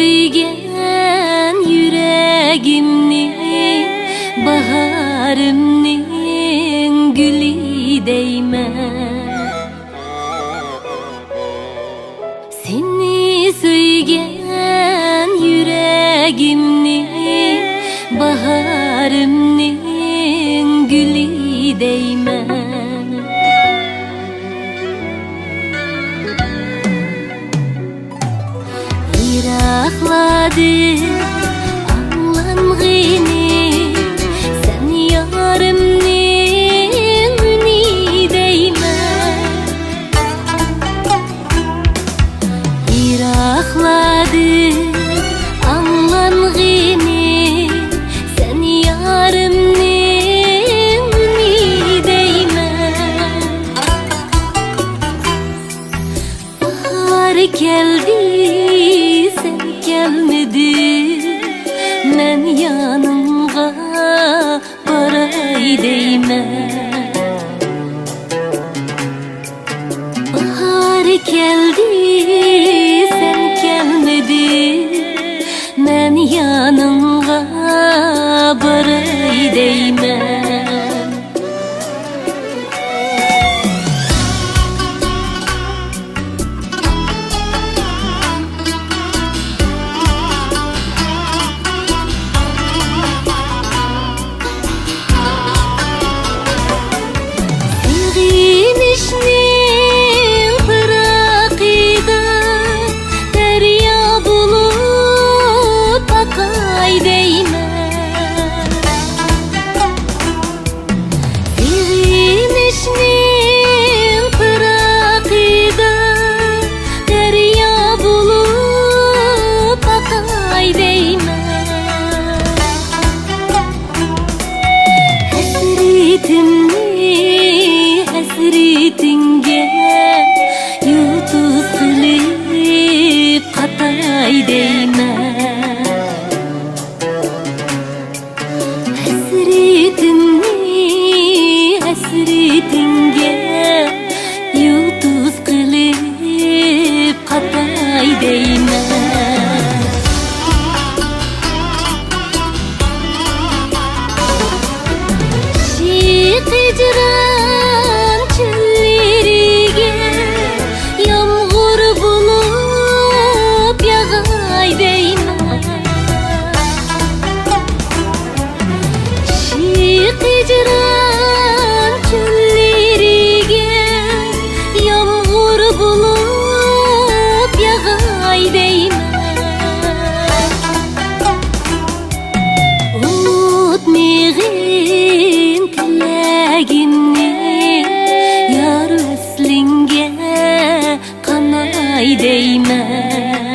söygen yüreğimni, baharımның gülü deymen. Seni söygen yüreğimni, baharımның gülü deymen. Yırakladı anlangını, sen yarımның üni deymen. Yırakladı anlangını, sen yarımның üni deymen. Bahar geldi, men yanımga baray deymen. Bahar geldi, sen gelmedin, men yanımga baray deymen. Hasretinge yutuz qilib qatay deymen. Hasretinge yutuz qilib qatay deymen. Şiq icran çölleriga yağmur bulup yağay deymen. Şiq icran çölleriga yağmur bulup yağay deymen. Unutmayın tilagimni, yar vaslinge qanay deymen.